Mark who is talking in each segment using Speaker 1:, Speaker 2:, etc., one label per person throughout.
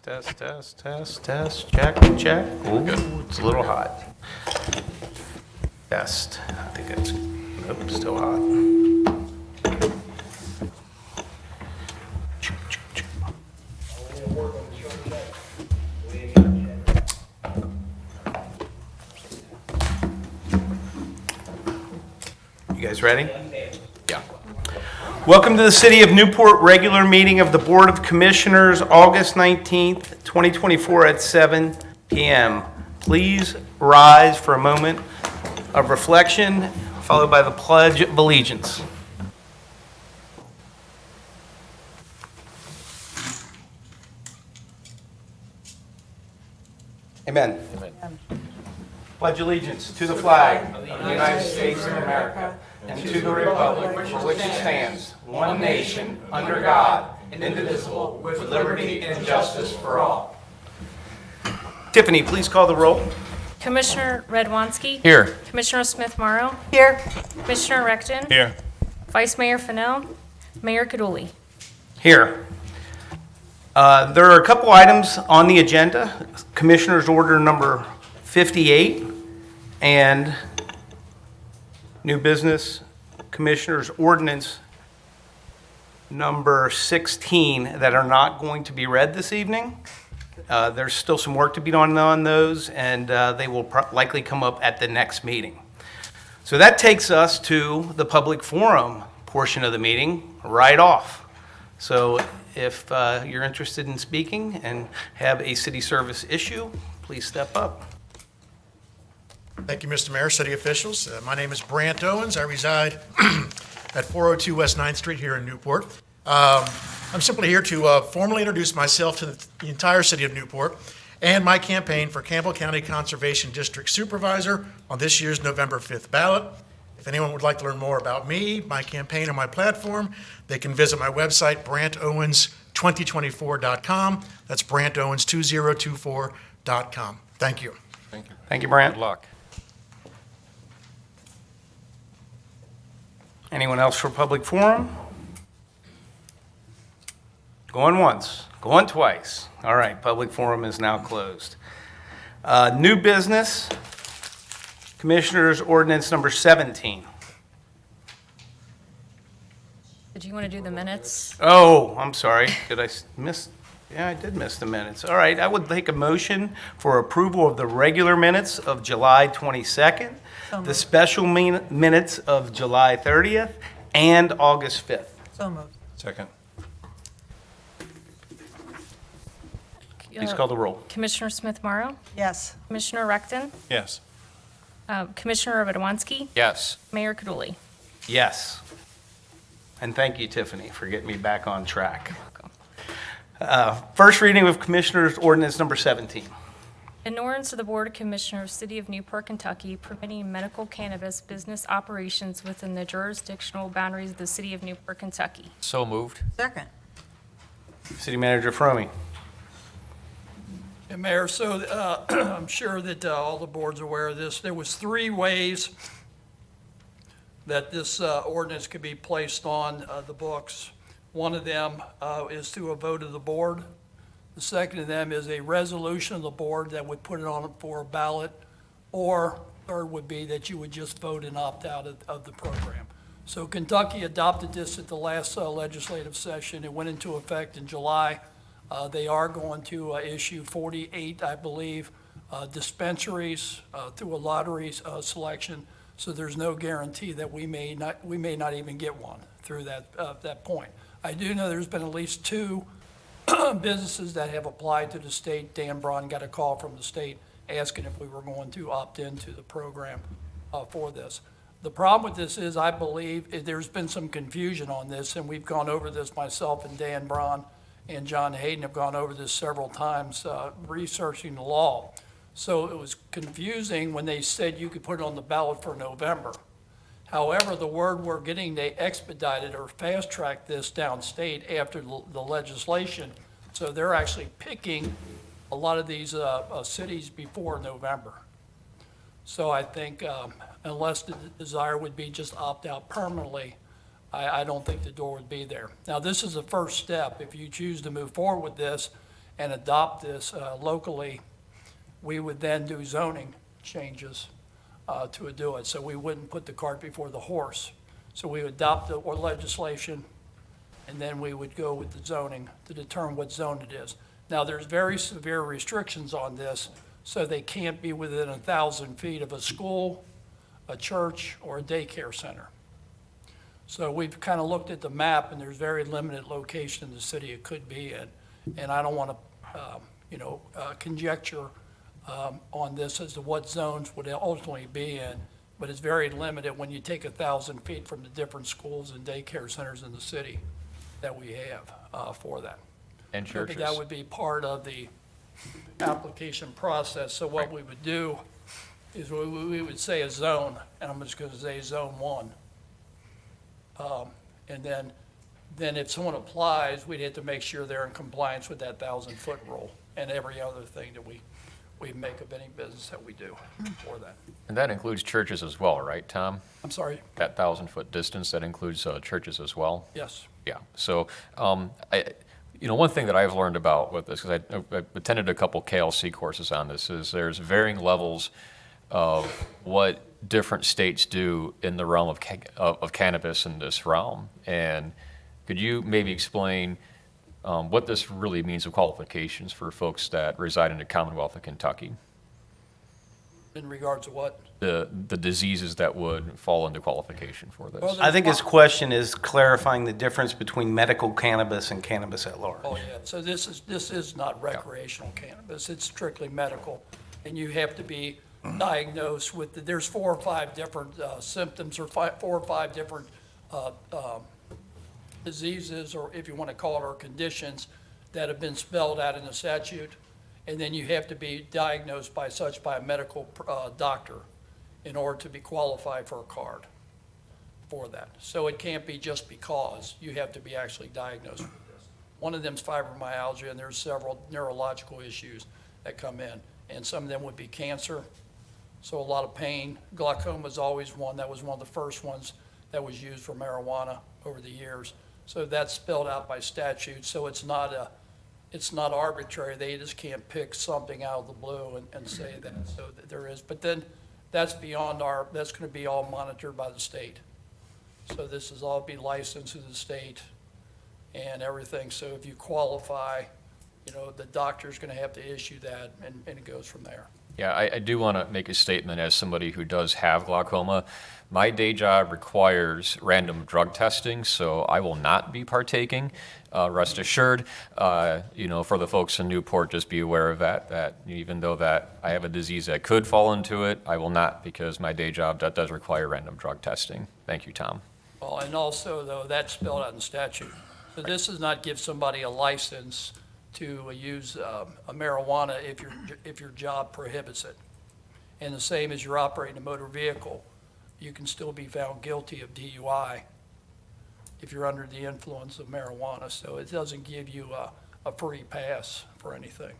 Speaker 1: Test. Check. Ooh, it's a little hot. Test. I think it's, nope, still hot. You guys ready? Yeah. Welcome to the City of Newport regular meeting of the Board of Commissioners, August 19th, 2024 at 7 p.m. Please rise for a moment of reflection, followed by the Pledge of Allegiance. Amen. Pledge allegiance to the flag of the United States of America and to the republic for which it stands, one nation, under God, indivisible, with liberty and justice for all. Tiffany, please call the roll.
Speaker 2: Commissioner Redwanski.
Speaker 1: Here.
Speaker 2: Commissioner Smith-Morrow.
Speaker 3: Here.
Speaker 2: Commissioner Recton.
Speaker 1: Here.
Speaker 2: Vice Mayor Fennell. Mayor Kaduli.
Speaker 1: Here. There are a couple items on the agenda. Commissioner's Order number 58 and new business Commissioner's Ordinance number 16 that are not going to be read this evening. There's still some work to be done on those, and they will likely come up at the next meeting. So that takes us to the public forum portion of the meeting right off. So if you're interested in speaking and have a city service issue, please step up.
Speaker 4: Thank you, Mr. Mayor, city officials. My name is Brant Owens. I reside at 402 West 9th Street here in Newport. I'm simply here to formally introduce myself to the entire city of Newport and my campaign for Campbell County Conservation District Supervisor on this year's November 5th ballot. If anyone would like to learn more about me, my campaign, or my platform, they can visit my website, brantowens2024.com. That's brantowens2024.com. Thank you.
Speaker 1: Thank you, Brant.
Speaker 5: Good luck.
Speaker 1: Anyone else for public forum? Going once, going twice. All right, public forum is now closed. New business, Commissioner's Ordinance number 17.
Speaker 2: Did you want to do the minutes?
Speaker 1: Oh, I'm sorry. Did I miss? Yeah, I did miss the minutes. All right, I would take a motion for approval of the regular minutes of July 22nd, the special minutes of July 30th, and August 5th.
Speaker 3: So moved.
Speaker 5: Second.
Speaker 1: Please call the roll.
Speaker 2: Commissioner Smith-Morrow.
Speaker 3: Yes.
Speaker 2: Commissioner Recton.
Speaker 5: Yes.
Speaker 2: Commissioner Redwanski.
Speaker 5: Yes.
Speaker 2: Mayor Kaduli.
Speaker 1: Yes. And thank you, Tiffany, for getting me back on track. First reading of Commissioner's Ordinance number 17.
Speaker 2: An ordinance of the Board of Commissioners, City of Newport, Kentucky, permitting medical cannabis business operations within the jurisdictional boundaries of the City of Newport, Kentucky.
Speaker 5: So moved.
Speaker 3: Second.
Speaker 1: City Manager Fromey.
Speaker 6: And Mayor, so I'm sure that all the board's aware of this. There was 3 ways that this ordinance could be placed on the books. One of them is through a vote of the board. The second of them is a resolution of the board that would put it on for a ballot. Or third would be that you would just vote and opt out of the program. So Kentucky adopted this at the last legislative session. It went into effect in July. They are going to issue 48, I believe, dispensaries through a lottery selection. So there's no guarantee that we may not even get one through that point. I do know there's been at least 2 businesses that have applied to the state. Dan Braun got a call from the state asking if we were going to opt into the program for this. The problem with this is I believe there's been some confusion on this, and we've gone over this, myself and Dan Braun and John Hayden have gone over this several times researching the law. So it was confusing when they said you could put it on the ballot for November. However, the word we're getting, they expedited or fast-tracked this downstate after the legislation. So they're actually picking a lot of these cities before November. So I think unless the desire would be just opt out permanently, I don't think the door would be there. Now, this is the first step. If you choose to move forward with this, and adopt this locally, we would then do zoning changes to do it. So we wouldn't put the cart before the horse. So we would adopt the legislation, and then we would go with the zoning to determine what zone it is. Now, there's very severe restrictions on this, so they can't be within 1,000 feet of a school, a church, or a daycare center. So we've kind of looked at the map, and there's very limited location in the city it could be in. And I don't want to, conjecture on this as to what zones would ultimately be in, but it's very limited when you take 1,000 feet from the different schools and daycare centers in the city that we have for that.
Speaker 3: And
Speaker 6: But
Speaker 3: churches.
Speaker 6: that would be part of the application process. So what we would do is we would say a zone, and I'm just going to say Zone 1. And then if someone applies, we'd have to make sure they're in compliance with that 1,000-foot rule and every other thing that we make of any business that we do for that.
Speaker 3: And that includes churches as well, right, Tom?
Speaker 6: I'm sorry,
Speaker 3: That 1,000-foot distance, that includes churches as well?
Speaker 6: yes.
Speaker 3: Yeah, so, one thing that I've learned about with this, because I attended a couple KLC courses on this, is there's varying levels of what different states do in the realm of cannabis in this realm. And could you maybe explain what this really means of qualifications for folks that reside in the Commonwealth of Kentucky?
Speaker 6: In regards to what?
Speaker 3: The diseases that would fall into qualification for this?
Speaker 6: Well,
Speaker 1: I think his question is clarifying the difference between medical cannabis and cannabis at large.
Speaker 6: Oh, yeah, so this is not recreational cannabis, it's strictly medical. And you have to be diagnosed with, there's 4 or 5 different symptoms or 4 or 5 different diseases, or if you want to call it, or conditions that have been spelled out in the statute. And then you have to be diagnosed by a medical doctor in order to be qualified for a card for that. So it can't be just because, you have to be actually diagnosed with this. One of them's fibromyalgia, and there's several neurological issues that come in. And some of them would be cancer, so a lot of pain. Glaucoma is always one, that was one of the first ones that was used for marijuana over the years. So that's spelled out by statute, so it's not arbitrary. They just can't pick something out of the blue and say that. So there is, but then that's that's going to be all monitored by the state. So this is all be licensed through the state and everything. So if you qualify, the doctor's going to have to issue that, and it goes from there.
Speaker 3: Yeah, I do want to make a statement as somebody who does have glaucoma. My day job requires random drug testing, so I will not be partaking. Rest assured, for the folks in Newport, just be aware of that even though that I have a disease that could fall into it, I will not, because my day job does require random drug testing. Thank you, Tom.
Speaker 6: Well, and also, though, that's spelled out in statute. So this does not give somebody a license to use a marijuana if your job prohibits it. And the same as you're operating a motor vehicle, you can still be found guilty of DUI if you're under the influence of marijuana. So it doesn't give you a free pass for anything.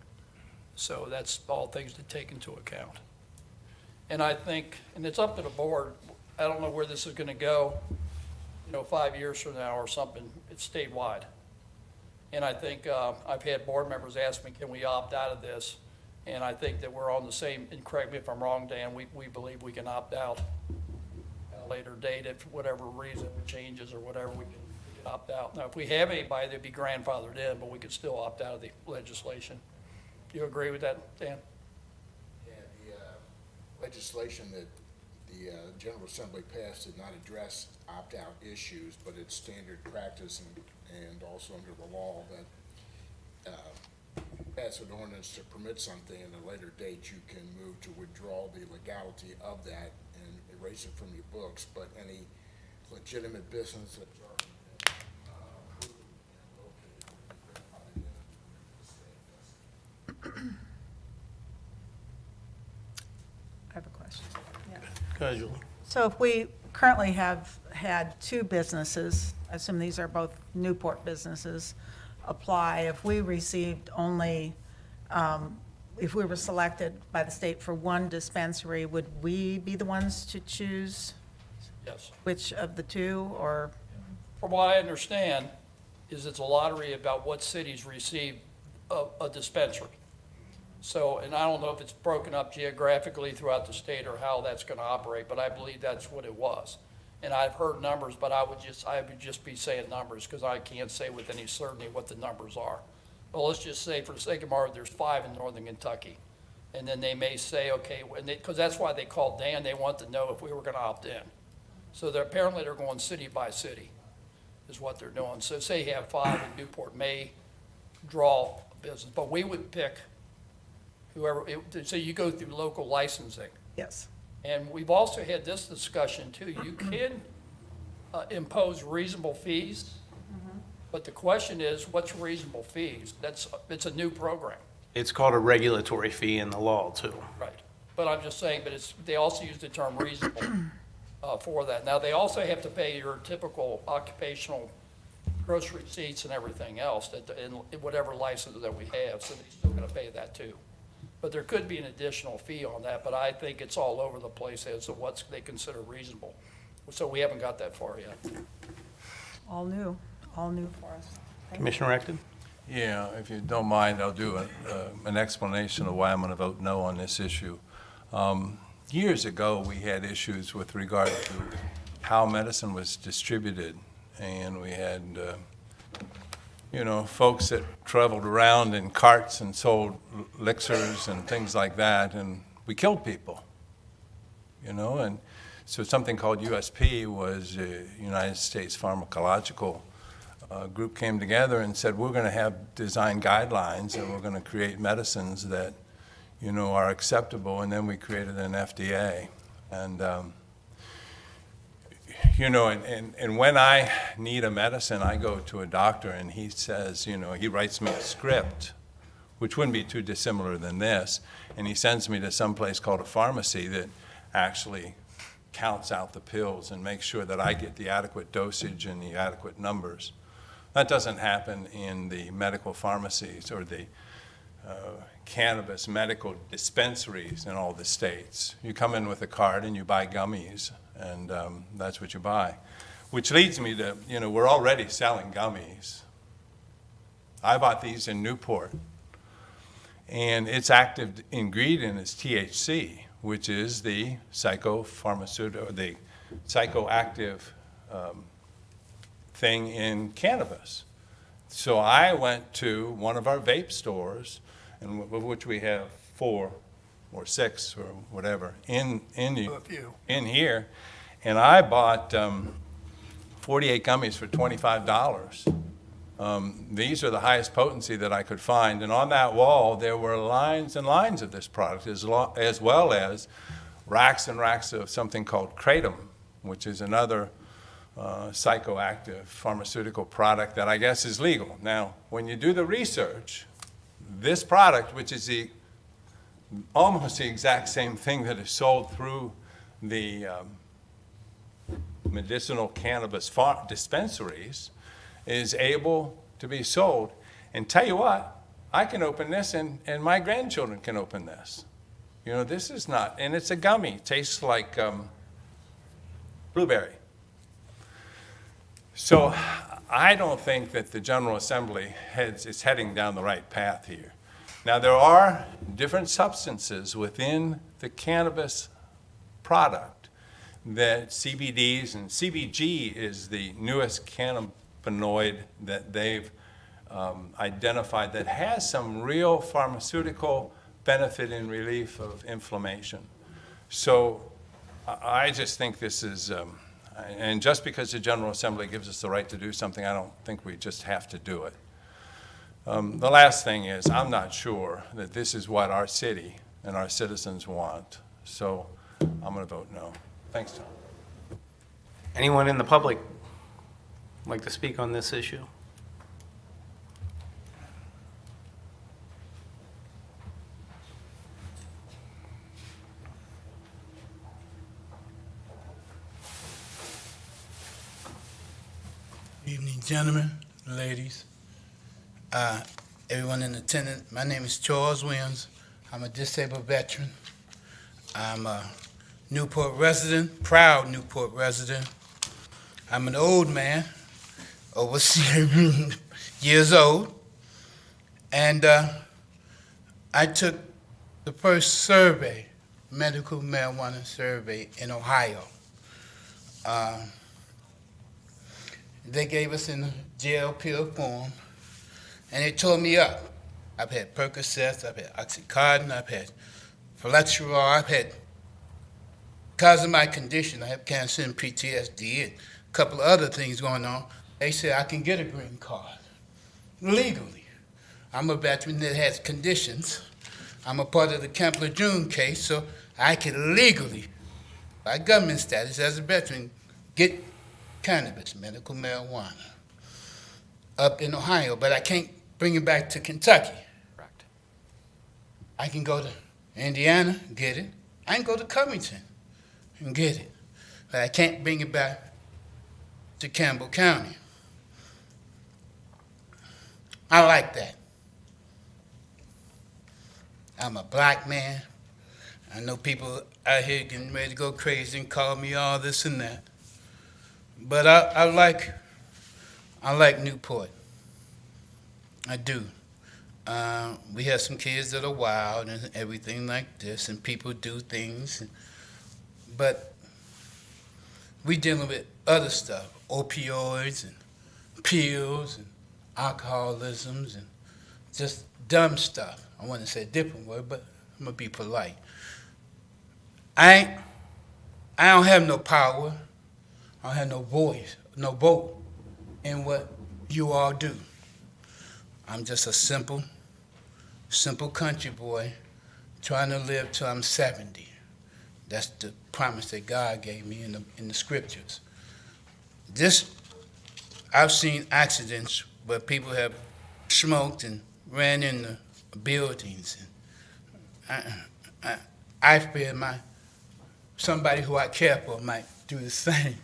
Speaker 6: So that's all things to take into account. And I think, and it's up to the board, I don't know where this is gonna go, 5 years from now or something, it's statewide. And I think I've had board members ask me, can we opt out of this? And I think that we're on the same, and correct me if I'm wrong, Dan, we believe we can opt out at a later date if whatever reason changes or whatever, we can opt out. Now, if we have anybody, they'd be grandfathered in, but we could still opt out of the legislation. Do you agree with that, Dan?
Speaker 5: Yeah, the legislation that the General Assembly passed did not address opt-out issues, but it's standard practice and also under the law that pass an ordinance to permit something at a later date, you can move to withdraw the legality of that and erase it from your books, but any legitimate business that's already been approved and located will be grandfathered in the state.
Speaker 7: I have a question.
Speaker 1: Casually.
Speaker 7: So if we currently have had 2 businesses, I assume these are both Newport businesses, apply, if we received only, if we were selected by the state for 1 dispensary, would we be the ones to choose
Speaker 6: Yes.
Speaker 7: which of the 2, or?
Speaker 6: From what I understand, is it's a lottery about what cities receive a dispensary. So, and I don't know if it's broken up geographically throughout the state or how that's going to operate, but I believe that's what it was. And I've heard numbers, but I would just be saying numbers because I can't say with any certainty what the numbers are. But let's just say, for the sake of argument, there's 5 in northern Kentucky. And then they may say, okay, because that's why they called Dan, they want to know if we were going to opt in. So apparently they're going city by city is what they're doing. So say you have 5 in Newport may draw business, but we would pick whoever, so you go through local licensing.
Speaker 7: Yes.
Speaker 6: And we've also had this discussion too. You can impose reasonable fees, but the question is, what's reasonable fees? It's a new program,
Speaker 1: It's called a regulatory fee in the law, too.
Speaker 6: right? But I'm just saying, but they also use the term reasonable for that. Now, they also have to pay your typical occupational grocery receipts and everything else in whatever license that we have, so they're still gonna pay that too. But there could be an additional fee on that, but I think it's all over the place as to what they consider reasonable. So we haven't got that far yet.
Speaker 7: All new for us.
Speaker 1: Commissioner Acton?
Speaker 8: Yeah, if you don't mind, I'll do an explanation of why I'm going to vote no on this issue. Years ago, we had issues with regard to how medicine was distributed, and we had, folks that traveled around in carts and sold elixirs and things like that, and we killed people, and so something called USP was United States Pharmacological group came together and said, we're going to have design guidelines and we're going to create medicines that, are acceptable. And then we created an FDA. And, and when I need a medicine, I go to a doctor and he says, he writes me a script, which wouldn't be too dissimilar than this. And he sends me to some place called a pharmacy that actually counts out the pills and makes sure that I get the adequate dosage and the adequate numbers. That doesn't happen in the medical pharmacies or the cannabis medical dispensaries in all the states. You come in with a card and you buy gummies, and that's what you buy. Which leads me to, we're already selling gummies. I bought these in Newport, and its active ingredient is THC, which is the psychopharmaceutical, the psychoactive thing in cannabis. So I went to one of our vape stores, and which we have 4 or 6 or whatever in here, and I bought 48 gummies for $25. These are the highest potency that I could find, and on that wall there were lines and lines of this product, as well as racks and racks of something called kratom, which is another psychoactive pharmaceutical product that I guess is legal. Now, when you do the research, this product, which is almost the exact same thing that is sold through the medicinal cannabis dispensaries, is able to be sold. And tell you what, I can open this and my grandchildren can open this. This is not, and it's a gummy. It tastes like blueberry. So I don't think that the General Assembly is heading down the right path here. Now, there are different substances within the cannabis product that CBDs, and CBG is the newest cannabinoid that they've identified that has some real pharmaceutical benefit in relief of inflammation. So I just think this is, and just because the General Assembly gives us the right to do something, I don't think we just have to do it. The last thing is, I'm not sure that this is what our city and our citizens want. So I'm going to vote no. Thanks, Tom.
Speaker 1: Anyone in the public like to speak on this issue?
Speaker 9: Good evening, gentlemen, ladies, everyone in attendance. My name is Charles Williams. I'm a disabled veteran. I'm a Newport resident, proud Newport resident. I'm an old man, over 70 years old, And I took the first survey, medical marijuana survey in Ohio. They gave us in a gel pill form, and it tore me up. I've had Percocets, I've had Oxycontin, I've had Flexerol, I've had, because of my condition, I have cancer and PTSD and a couple of other things going on. They said I can get a green card legally. I'm a veteran that has conditions. I'm a part of the Camp Lejeune case, so I can legally, by government status as a veteran, get cannabis, medical marijuana, up in Ohio, but I can't bring it back to Kentucky.
Speaker 3: Correct.
Speaker 9: I can go to Indiana, get it. I can go to Covington and get it, but I can't bring it back to Campbell County. I like that. I'm a black man. I know people out here getting ready to go crazy and call me all this and that. But I like Newport. I do. We have some kids that are wild and everything like this, and people do things. But we dealing with other stuff, opioids and pills and alcoholisms and just dumb stuff. I want to say a different word, but I'm going to be polite. I don't have no power. I don't have no voice, no vote in what you all do. I'm just a simple country boy trying to live till I'm 70. That's the promise that God gave me in the scriptures. I've seen accidents where people have smoked and ran into buildings. And I fear somebody who I care for might do the same.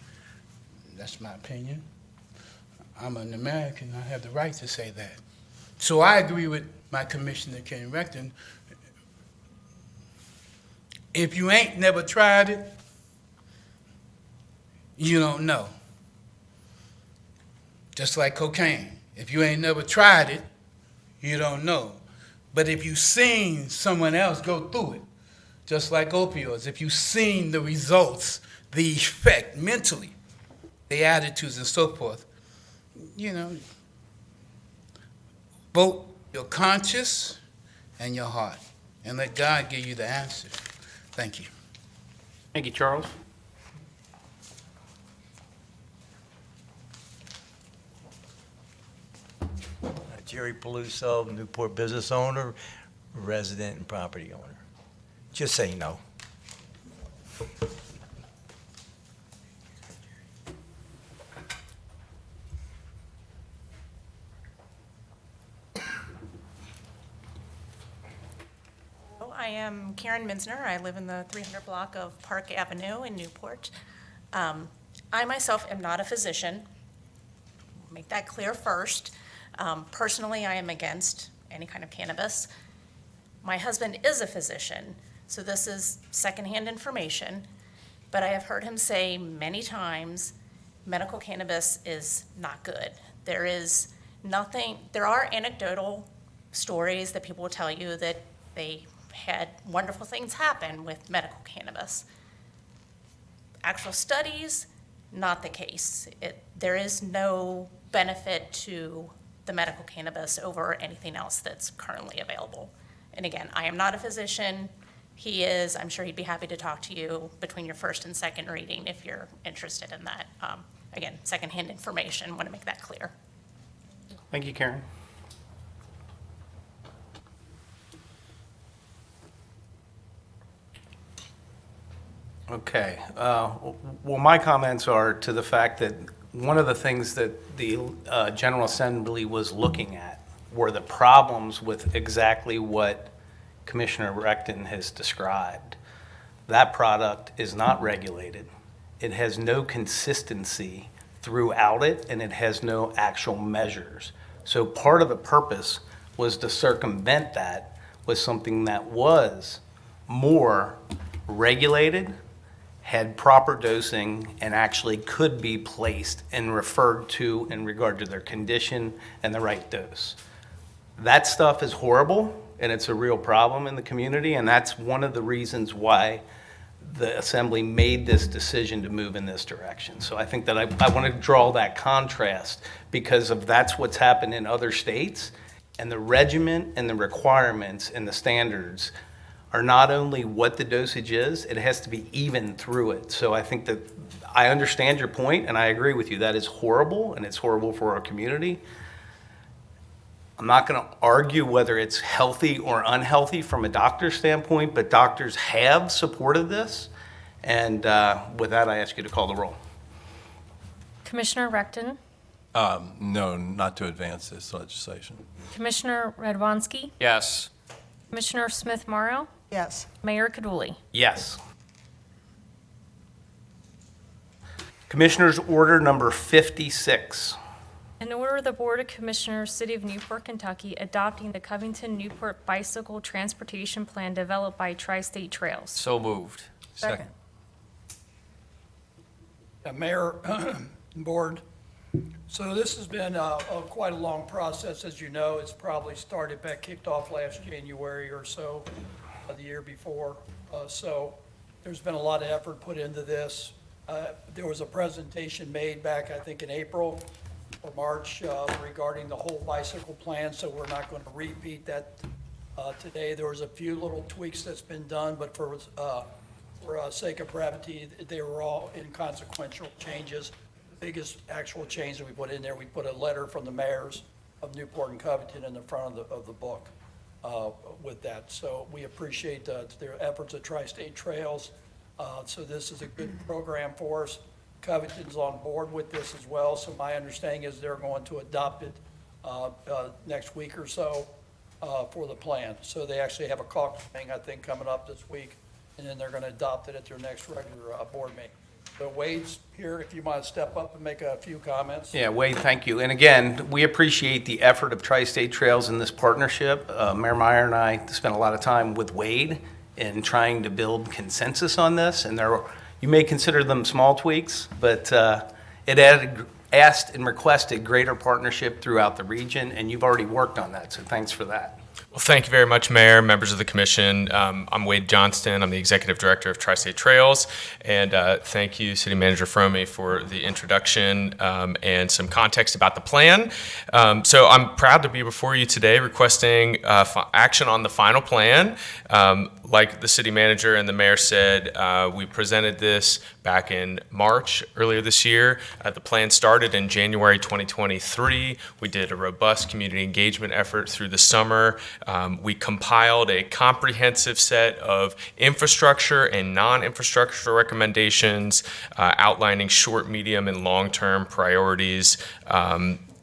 Speaker 9: That's my opinion. I'm an American. I have the right to say that. So I agree with my Commissioner, Ken Recton. If you ain't never tried it, you don't know. Just like cocaine. If you ain't never tried it, you don't know. But if you've seen someone else go through it, just like opioids, if you've seen the results, the effect mentally, the attitudes and so forth, vote your conscience and your heart, and let God give you the answer. Thank you.
Speaker 1: Thank you, Charles.
Speaker 10: Jerry Peluso, Newport business owner, resident and property owner. Just say no.
Speaker 11: I am Karen Minsner. I live in the 300 block of Park Avenue in Newport. I myself am not a physician. Make that clear first. Personally, I am against any kind of cannabis. My husband is a physician, so this is secondhand information, but I have heard him say many times medical cannabis is not good. There are anecdotal stories that people will tell you that they had wonderful things happen with medical cannabis. Actual studies, not the case. There is no benefit to the medical cannabis over anything else that's currently available. And again, I am not a physician. He is. I'm sure he'd be happy to talk to you between your first and second reading if you're interested in that. Again, secondhand information, want to make that clear.
Speaker 1: Thank you, Karen. Okay. Well, my comments are to the fact that one of the things that the General Assembly was looking at were the problems with exactly what Commissioner Recton has described. That product is not regulated. It has no consistency throughout it, and it has no actual measures. So part of the purpose was to circumvent that with something that was more regulated, had proper dosing, and actually could be placed and referred to in regard to their condition and the right dose. That stuff is horrible, and it's a real problem in the community, and that's one of the reasons why the Assembly made this decision to move in this direction. So I think that I want to draw that contrast because of that's what's happened in other states, and the regimen and the requirements and the standards are not only what the dosage is, it has to be even through it. So I think that I understand your point, and I agree with you. That is horrible, and it's horrible for our community. I'm not going to argue whether it's healthy or unhealthy from a doctor's standpoint, but doctors have supported this. And with that, I ask you to call the roll.
Speaker 2: Commissioner Recton,
Speaker 8: No, not to advance this legislation.
Speaker 2: Commissioner Radwanski,
Speaker 3: Yes.
Speaker 2: Commissioner Smith-Morrow,
Speaker 7: Yes.
Speaker 2: Mayor Kaduli.
Speaker 1: Yes. Commissioners' Order number 56.
Speaker 2: In order of the Board of Commissioners, City of Newport, Kentucky, adopting the Covington-Newport Bicycle Transportation Plan developed by Tri-State Trails.
Speaker 3: So moved.
Speaker 7: Second.
Speaker 6: Mayor, Board, so this has been quite a long process, as you know. It's probably kicked off last January or so, the year before. So there's been a lot of effort put into this. There was a presentation made back, I think, in April or March regarding the whole bicycle plan, so we're not going to repeat that today. There was a few little tweaks that's been done, but for sake of brevity, they were all inconsequential changes. The biggest actual change that we put in there, we put a letter from the mayors of Newport and Covington in the front of the book with that. So we appreciate their efforts at Tri-State Trails. So this is a good program for us. Covington's on board with this as well, so my understanding is they're going to adopt it next week or so for the plan. So they actually have a caucus meeting, I think, coming up this week, and then they're going to adopt it at their next regular board meeting. So Wade's here, if you want to step up and make a few comments.
Speaker 1: Yeah, Wade, thank you. And again, we appreciate the effort of Tri-State Trails in this partnership. Mayor Meyer and I spent a lot of time with Wade in trying to build consensus on this, and you may consider them small tweaks, but it asked and requested greater partnership throughout the region, and you've already worked on that, so thanks for that.
Speaker 12: Well, thank you very much, Mayor, members of the commission. I'm Wade Johnston. I'm the Executive Director of Tri-State Trails. And thank you, City Manager Fromey, for the introduction and some context about the plan. So I'm proud to be before you today requesting action on the final plan. Like the City Manager and the Mayor said, we presented this back in March earlier this year. The plan started in January 2023. We did a robust community engagement effort through the summer. We compiled a comprehensive set of infrastructure and non-infrastructure recommendations outlining short, medium, and long-term priorities.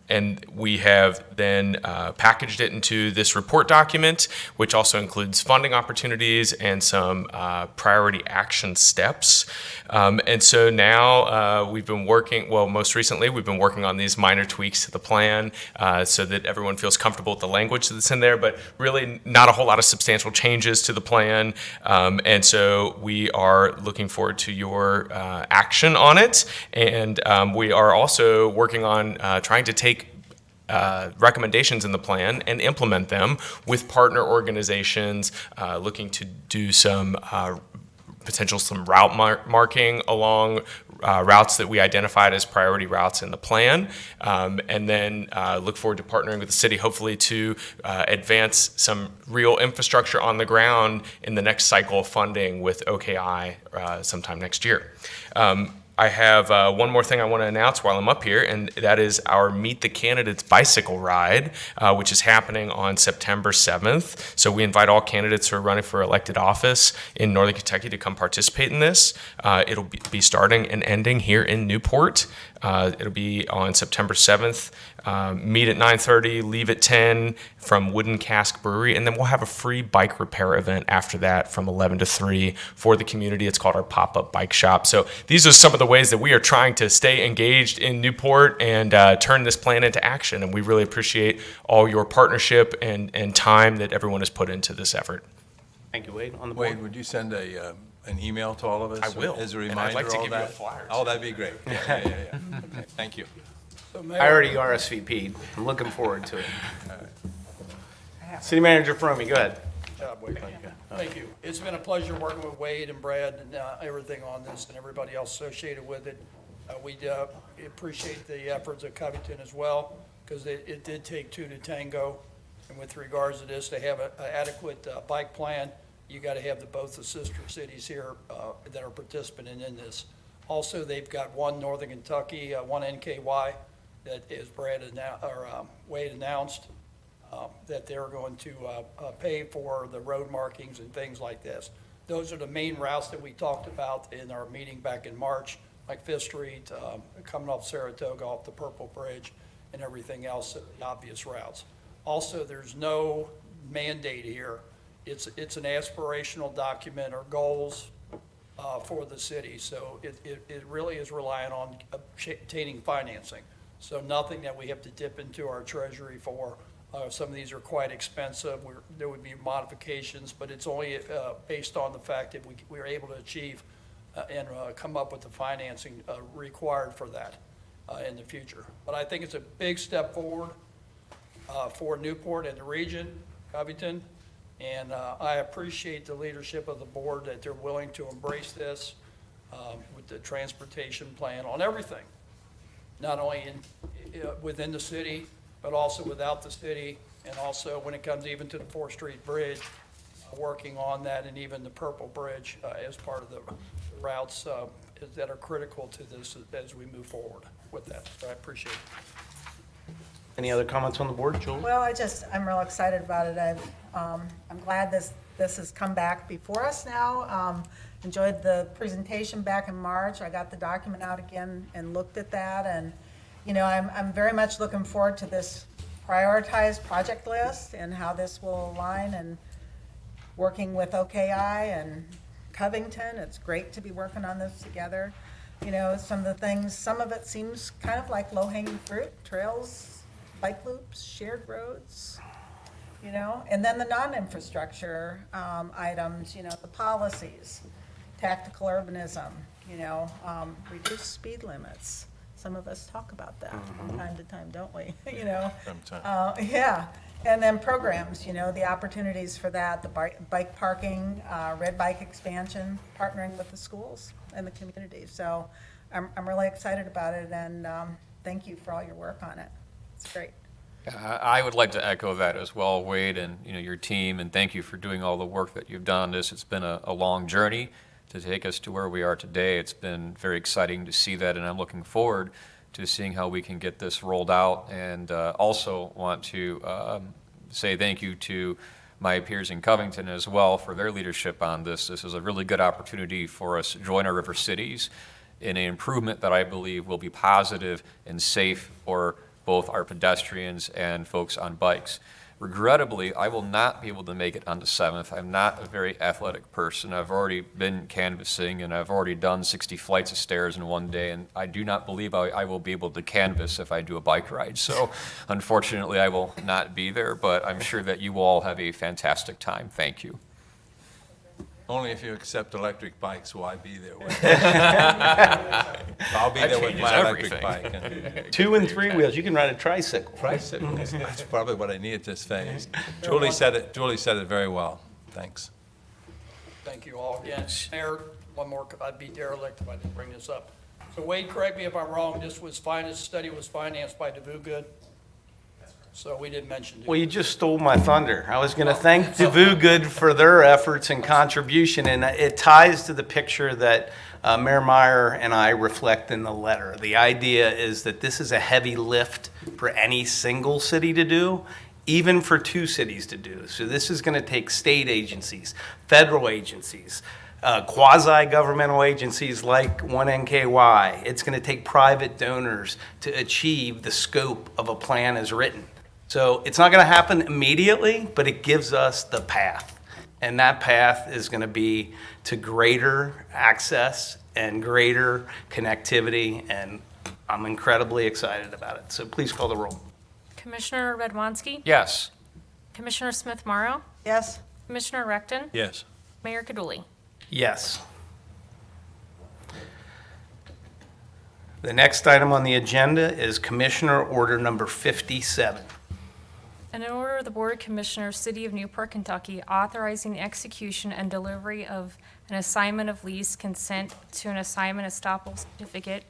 Speaker 12: And we have then packaged it into this report document, which also includes funding opportunities and some priority action steps. And so now we've been working, well, most recently, we've been working on these minor tweaks to the plan so that everyone feels comfortable with the language that's in there, but really not a whole lot of substantial changes to the plan. And so we are looking forward to your action on it. And we are also working on trying to take recommendations in the plan and implement them with partner organizations, looking to do some route marking along routes that we identified as priority routes in the plan, and then look forward to partnering with the city, hopefully to advance some real infrastructure on the ground in the next cycle of funding with OKI sometime next year. I have one more thing I want to announce while I'm up here, and that is our Meet the Candidates bicycle ride, which is happening on September 7th. So we invite all candidates who are running for elected office in Northern Kentucky to come participate in this. It'll be starting and ending here in Newport. It'll be on September 7th. Meet at 9:30, leave at 10 from Wooden Cask Brewery, and then we'll have a free bike repair event after that from 11 to 3 for the community. It's called our pop-up bike shop. So these are some of the ways that we are trying to stay engaged in Newport and turn this plan into action, and we really appreciate all your partnership and time that everyone has put into this effort.
Speaker 1: Thank you, Wade. On the board.
Speaker 8: Wade, would you send an email to all of us?
Speaker 12: I will,
Speaker 8: As a
Speaker 12: and
Speaker 8: reminder,
Speaker 12: I'd like to
Speaker 8: all
Speaker 12: give you a
Speaker 8: that?
Speaker 12: flyer,
Speaker 8: Oh, that'd be great. Yeah. Okay, thank you.
Speaker 6: So
Speaker 1: I
Speaker 6: Mayor,
Speaker 1: already RSVP'd. I'm looking forward to it. City Manager Fromey, go ahead.
Speaker 6: Good job, Wade. Thank you. It's been a pleasure working with Wade and Brad and everything on this and everybody else associated with it. We appreciate the efforts of Covington as well, because it did take two to tango. And with regards to this, to have an adequate bike plan, you got to have both the sister cities here that are participating in this. Also, they've got one Northern Kentucky, one NKY, that is Wade announced, that they're going to pay for the road markings and things like this. Those are the main routes that we talked about in our meeting back in March, like Fifth Street, coming off Saratoga, off the Purple Bridge, and everything else, the obvious routes. Also, there's no mandate here. It's an aspirational document or goals for the city. So it really is relying on obtaining financing. So nothing that we have to dip into our treasury for. Some of these are quite expensive. There would be modifications, but it's only based on the fact that we are able to achieve and come up with the financing required for that in the future. But I think it's a big step forward for Newport and the region, Covington. And I appreciate the leadership of the board that they're willing to embrace this with the transportation plan on everything, not only within the city, but also without the city, and also when it comes even to the 4th Street Bridge, working on that, and even the Purple Bridge as part of the routes that are critical to this as we move forward with that. So I appreciate it.
Speaker 1: Any other comments on the board, Julie?
Speaker 7: Well, I'm real excited about it. I'm glad this has come back before us now. Enjoyed the presentation back in March. I got the document out again and looked at that, and I'm very much looking forward to this prioritized project list and how this will align, and working with OKI and Covington. It's great to be working on this together. Some of the things, some of it seems kind of like low-hanging fruit, trails, bike loops, shared roads, and then the non-infrastructure items, the policies, tactical urbanism, reduce speed limits. Some of us talk about that from time to time, don't we? Yeah. And then programs, the opportunities for that, the bike parking, red bike expansion, partnering with the schools and the community. So I'm really excited about it, and thank you for all your work on it. It's great.
Speaker 3: I would like to echo that as well, Wade, and your team, and thank you for doing all the work that you've done on this. It's been a long journey to take us to where we are today. It's been very exciting to see that, and I'm looking forward to seeing how we can get this rolled out, and also want to say thank you to my peers in Covington as well for their leadership on this. This is a really good opportunity for us to join our river cities in an improvement that I believe will be positive and safe for both our pedestrians and folks on bikes. Regrettably, I will not be able to make it on the 7th. I'm not a very athletic person. I've already been canvassing, and I've already done 60 flights of stairs in one day, and I do not believe I will be able to canvass if I do a bike ride. So unfortunately, I will not be there, but I'm sure that you all have a fantastic time. Thank you.
Speaker 8: Only if you accept electric bikes will I be there. I'll be there with my electric bike.
Speaker 1: 2 and 3 wheels, you can ride a tricycle.
Speaker 8: Tricycles, that's probably what I need at this phase. Julie said it very well. Thanks.
Speaker 6: Thank you all again. Mayor, one more, I'd be derelict if I didn't bring this up. So Wade, correct me if I'm wrong, this study was financed by DeVue Good? So we didn't mention it.
Speaker 1: Well, you just stole my thunder. I was going to thank DeVue Good for their efforts and contribution, and it ties to the picture that Mayor Meyer and I reflect in the letter. The idea is that this is a heavy lift for any single city to do, even for 2 cities to do. So this is going to take state agencies, federal agencies, quasi-governmental agencies like 1NKY. It's going to take private donors to achieve the scope of a plan as written. So it's not going to happen immediately, but it gives us the path. And that path is going to be to greater access and greater connectivity, and I'm incredibly excited about it. So please call the roll.
Speaker 2: Commissioner Redwanski?
Speaker 3: Yes.
Speaker 2: Commissioner Smith-Morrow?
Speaker 7: Yes?
Speaker 2: Commissioner Recton?
Speaker 8: Yes.
Speaker 2: Mayor Kaduli?
Speaker 1: Yes. The next item on the agenda is Commissioner Order number 57.
Speaker 2: In order of the Board of Commissioners, City of Newport, Kentucky, authorizing the execution and delivery of an assignment of lease consent to an assignment estoppel certificate,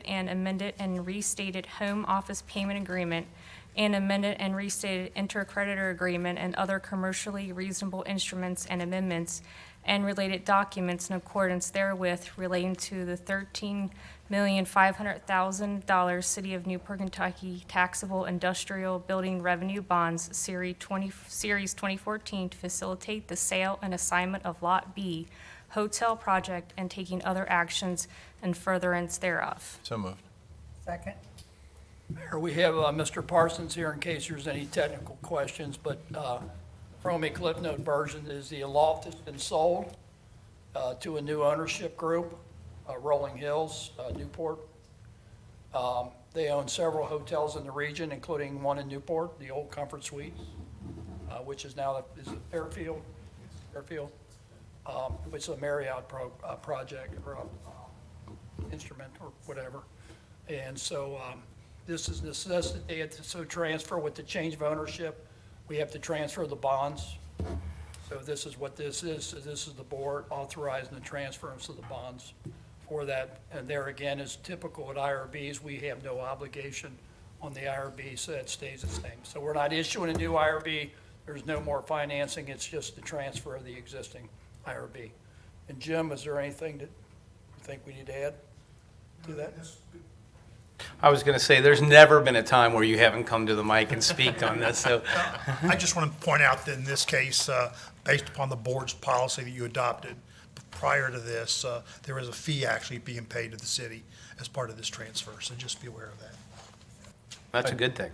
Speaker 2: and amended and restated home office payment agreement, and amended and restated intercreditor agreement and other commercially reasonable instruments and amendments and related documents in accordance therewith relating to the $13,500,000 City of Newport, Kentucky taxable industrial building revenue bonds, Series 2014, to facilitate the sale and assignment of Lot B hotel project and taking other actions in furtherance thereof.
Speaker 8: So moved.
Speaker 7: Second.
Speaker 6: Mayor, we have Mr. Parsons here in case there's any technical questions, but from a Cliff Note version is the loft has been sold to a new ownership group, Rolling Hills, Newport. They own several hotels in the region, including one in Newport, the Old Comfort Suites, which is now, is it Fairfield? Fairfield, which is a Marriott project or instrument or whatever. And so this is necessitated, so transfer with the change of ownership, we have to transfer the bonds. So this is what this is. So this is the board authorizing the transference of the bonds for that. And there again, is typical at IRBs, we have no obligation on the IRB, so that stays the same. So we're not issuing a new IRB. There's no more financing. It's just the transfer of the existing IRB. And Jim, is there anything that you think we need to add to that?
Speaker 1: I was going to say, there's never been a time where you haven't come to the mic and speak on this, so.
Speaker 4: I just want to point out that in this case, based upon the board's policy that you adopted prior to this, there is a fee actually being paid to the city as part of this transfer, so just be aware of that.
Speaker 1: That's a good thing.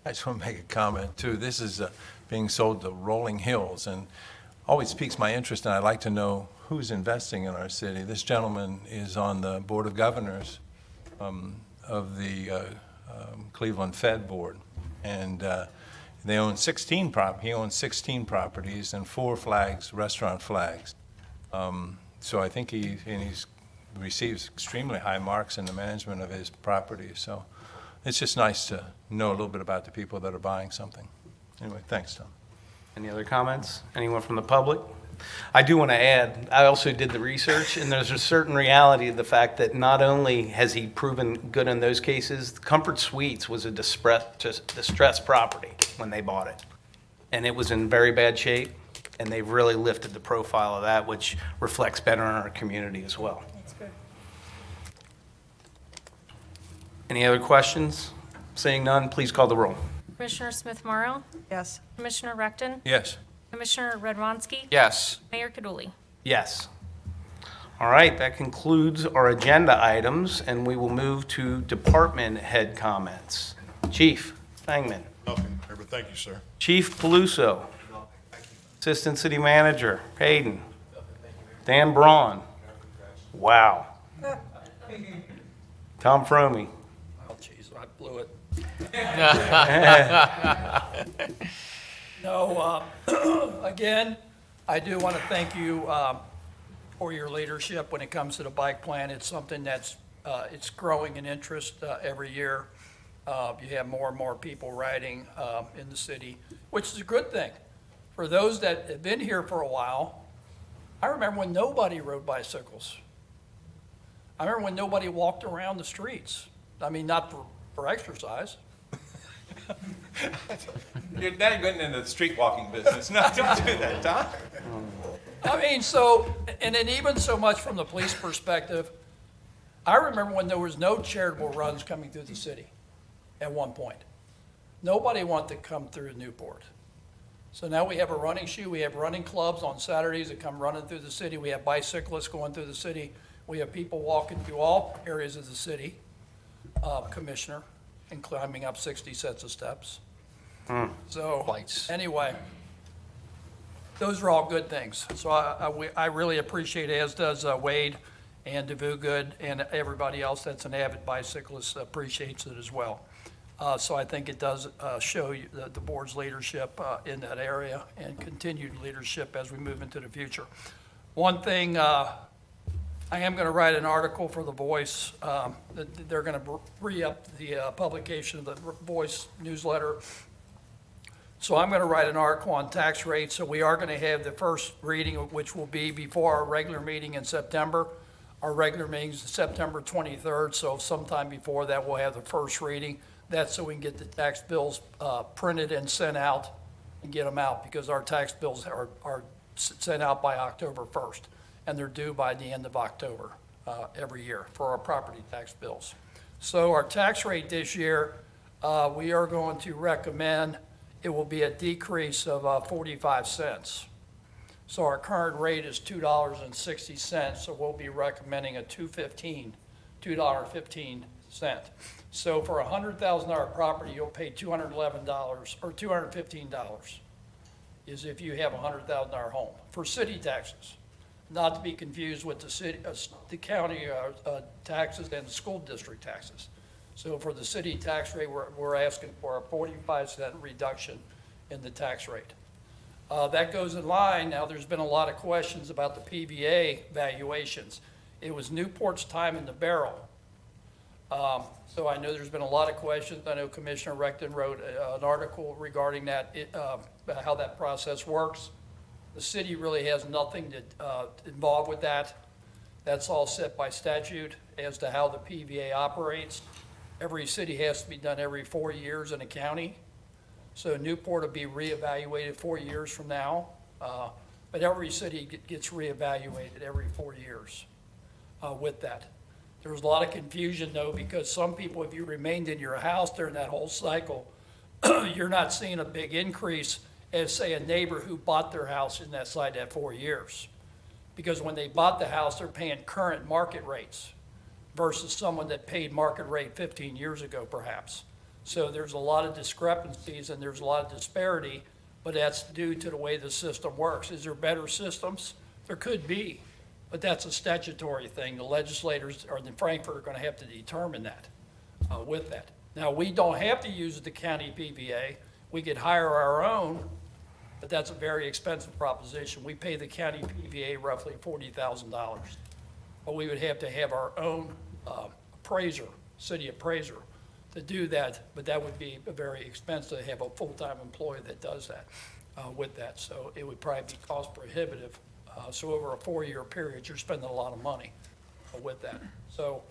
Speaker 8: I just want to make a comment, too. This is being sold to Rolling Hills, and always piques my interest, and I'd like to know who's investing in our city. This gentleman is on the Board of Governors of the Cleveland Fed Board, and they own 16 he owns 16 properties and 4 flags, restaurant flags. So I think he's receives extremely high marks in the management of his property. So it's just nice to know a little bit about the people that are buying something. Anyway, thanks, Tom.
Speaker 1: Any other comments? Anyone from the public? I do want to add, I also did the research, and there's a certain reality of the fact that not only has he proven good in those cases, Comfort Suites was a distressed property when they bought it. And it was in very bad shape, and they've really lifted the profile of that, which reflects better in our community as well.
Speaker 7: That's good.
Speaker 1: Any other questions? Seeing none, please call the roll.
Speaker 2: Commissioner Smith Morrow,
Speaker 7: Yes.
Speaker 2: Commissioner Recton,
Speaker 8: Yes.
Speaker 2: Commissioner Redwanski,
Speaker 3: Yes.
Speaker 2: Mayor Kaduli.
Speaker 1: Yes. All right, that concludes our agenda items, and we will move to department head comments. Chief Thangman.
Speaker 5: Okay, thank you, sir.
Speaker 1: Chief Peluso. Assistant City Manager Hayden. Dan Braun. Wow. Tom Fromey.
Speaker 6: Oh, jeez, I blew it. No, again, I do want to thank you for your leadership when it comes to the bike plan. It's something that's, it's growing in interest every year. You have more and more people riding in the city, which is a good thing. For those that have been here for a while, I remember when nobody rode bicycles. I remember when nobody walked around the streets. I mean, not for exercise.
Speaker 8: You're now getting into the street walking business. No, don't do that, Tom.
Speaker 6: I mean, so, and then even so much from the police perspective, I remember when there was no charitable runs coming through the city at one point. Nobody wanted to come through Newport. So now we have a running shoe, we have running clubs on Saturdays that come running through the city, we have bicyclists going through the city, we have people walking through all areas of the city, Commissioner, and climbing up 60 sets of steps. So,
Speaker 3: Lights.
Speaker 6: anyway, those are all good things. So I really appreciate it, as does Wade and DeVugood and everybody else that's an avid bicyclist appreciates it as well. So I think it does show you the board's leadership in that area and continued leadership as we move into the future. One thing I am going to write an article for The Voice. They're going to re-up the publication of the Voice newsletter. So I'm going to write an article on tax rates. So we are going to have the first reading, which will be before our regular meeting in September. Our regular meeting is September 23rd, so sometime before that, we'll have the first reading. That's so we can get the tax bills printed and sent out and get them out, because our tax bills are sent out by October 1st, and they're due by the end of October every year for our property tax bills. So our tax rate this year, we are going to recommend it will be a decrease of 45 cents. So our current rate is $2.60, so we'll be recommending a $2.15. So for a $100,000 property, you'll pay $211 or $215 is if you have a $100,000 home for city taxes, not to be confused with the county taxes and the school district taxes. So for the city tax rate, we're asking for a 45-cent reduction in the tax rate. That goes in line. Now, there's been a lot of questions about the PVA valuations. It was Newport's time in the barrel. So I know there's been a lot of questions. I know Commissioner Recton wrote an article regarding that, how that process works. The city really has nothing to involved with that. That's all set by statute as to how the PVA operates. Every city has to be done every 4 years in a county. So Newport will be reevaluated 4 years from now. But every city gets reevaluated every 4 years with that. There was a lot of confusion, though, because some people, if you remained in your house during that whole cycle, you're not seeing a big increase as, say, a neighbor who bought their house inside that 4 years. Because when they bought the house, they're paying current market rates versus someone that paid market rate 15 years ago, perhaps. So there's a lot of discrepancies and there's a lot of disparity, but that's due to the way the system works. Is there better systems? There could be, but that's a statutory thing. The legislators or the Frankfurt are going to have to determine that with that. Now, we don't have to use the county PVA. We could hire our own, but that's a very expensive proposition. We pay the county PVA roughly $40,000. But we would have to have our own appraiser, city appraiser, to do that, but that would be very expensive to have a full-time employee that does that with that. So it would probably be cost prohibitive. So over a 4-year period, you're spending a lot of money with that. So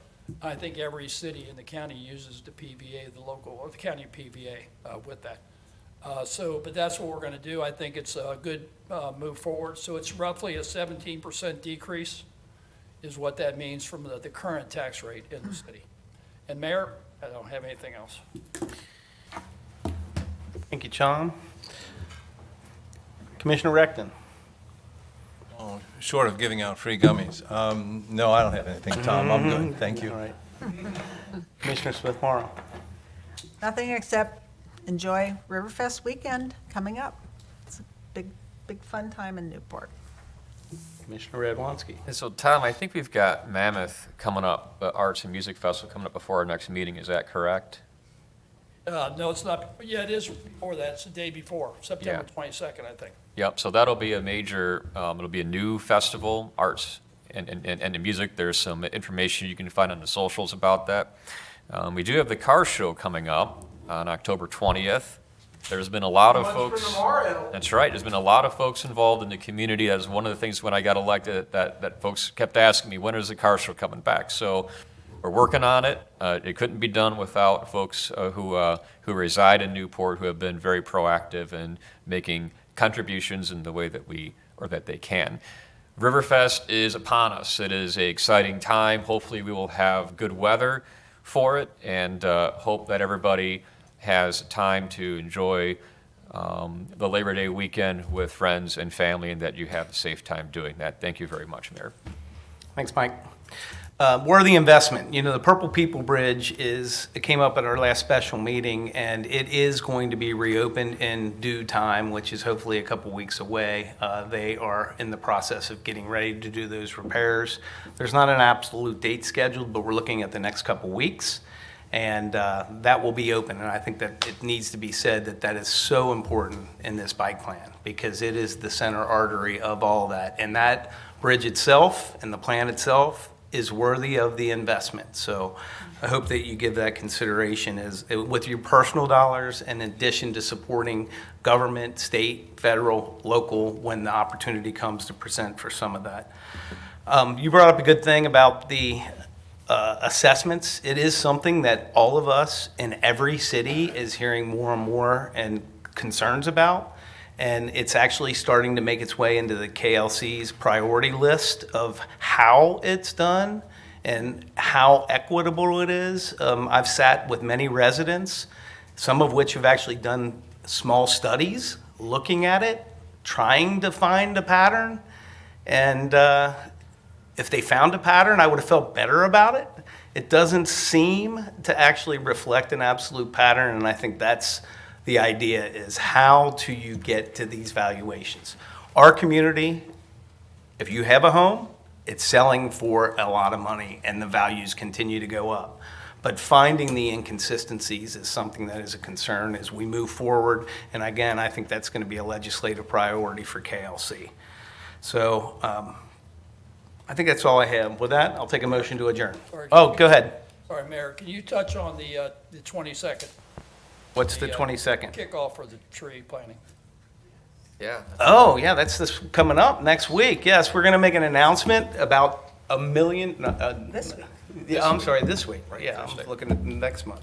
Speaker 6: I think every city in the county uses the PVA, the local or the county PVA with that. But that's what we're going to do. I think it's a good move forward. So it's roughly a 17% decrease is what that means from the current tax rate in the city. And Mayor, I don't have anything else.
Speaker 1: Thank you, John. Commissioner Recton.
Speaker 8: Oh, short of giving out free gummies. No, I don't have anything, Tom. I'm good. Thank you.
Speaker 1: All right. Commissioner Smith-Morrow.
Speaker 7: Nothing except enjoy Riverfest weekend coming up. It's a big fun time in Newport.
Speaker 1: Commissioner Radwanski.
Speaker 3: And so, Tom, I think we've got Mammoth coming up, the Arts and Music Festival coming up before our next meeting. Is that correct?
Speaker 6: No, it's not. Yeah, it is before that. It's the day before, September 22nd, I think.
Speaker 3: Yep, so that'll be a major, it'll be a new festival, arts and the music. There's some information you can find on the socials about that. We do have the car show coming up on October 20th. There's been a lot of folks. That's right. There's been a lot of folks involved in the community. That was one of the things when I got elected that folks kept asking me, when is the car show coming back? So we're working on it. It couldn't be done without folks who reside in Newport, who have been very proactive in making contributions in the way that they can. Riverfest is upon us. It is an exciting time. Hopefully we will have good weather for it, and hope that everybody has time to enjoy the Labor Day weekend with friends and family, and that you have a safe time doing that. Thank you very much, Mayor.
Speaker 1: Thanks, Mike. Worthy investment. You know, the Purple People Bridge it came up at our last special meeting, and it is going to be reopened in due time, which is hopefully a couple weeks away. They are in the process of getting ready to do those repairs. There's not an absolute date scheduled, but we're looking at the next couple weeks. And that will be open, and I think that it needs to be said that that is so important in this bike plan, because it is the center artery of all that. And that bridge itself and the plan itself is worthy of the investment. So I hope that you give that consideration as, with your personal dollars, in addition to supporting government, state, federal, local, when the opportunity comes to present for some of that. You brought up a good thing about the assessments. It is something that all of us in every city is hearing more and more and concerns about. And it's actually starting to make its way into the KLC's priority list of how it's done and how equitable it is. I've sat with many residents, some of which have actually done small studies looking at it, trying to find a pattern. And if they found a pattern, I would have felt better about it. It doesn't seem to actually reflect an absolute pattern, and I think that's the idea, is how do you get to these valuations? Our community, if you have a home, it's selling for a lot of money, and the values continue to go up. But finding the inconsistencies is something that is a concern as we move forward, and again, I think that's going to be a legislative priority for KLC. So, I think that's all I have. With that, I'll take a motion to adjourn.
Speaker 6: Sorry,
Speaker 1: Oh, go ahead.
Speaker 6: Sorry, Mayor, can you touch on the 22nd?
Speaker 1: What's the 22nd?
Speaker 6: Kickoff for the tree planting?
Speaker 12: Yeah.
Speaker 1: Oh, yeah, that's this coming up next week. Yes, we're going to make an announcement about $1 million.
Speaker 7: This week.
Speaker 1: Yeah, I'm sorry, this week. Yeah, I'm looking at next month.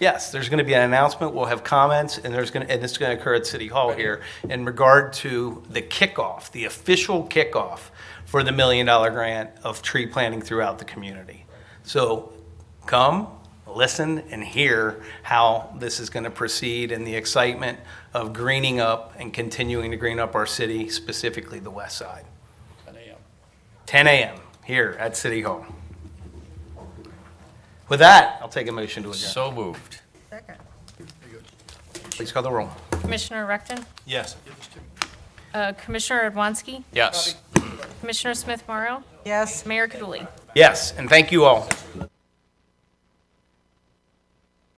Speaker 1: Yes, there's going to be an announcement. We'll have comments, and it's going to occur at City Hall here in regard to the kickoff, the official kickoff for the $1 million grant of tree planting throughout the community. So come, listen, and hear how this is going to proceed and the excitement of greening up and continuing to green up our city, specifically the west side.
Speaker 6: 10 a.m.
Speaker 1: 10 a.m. here at City Hall. With that, I'll take a motion to adjourn.
Speaker 3: So moved.
Speaker 7: Second.
Speaker 1: Please call the roll.
Speaker 2: Commissioner Recton?
Speaker 8: Yes.
Speaker 2: Commissioner Adwansky?
Speaker 3: Yes.
Speaker 2: Commissioner Smith Morrow?
Speaker 7: Yes.
Speaker 2: Mayor Kaduli?
Speaker 1: Yes, and thank you all.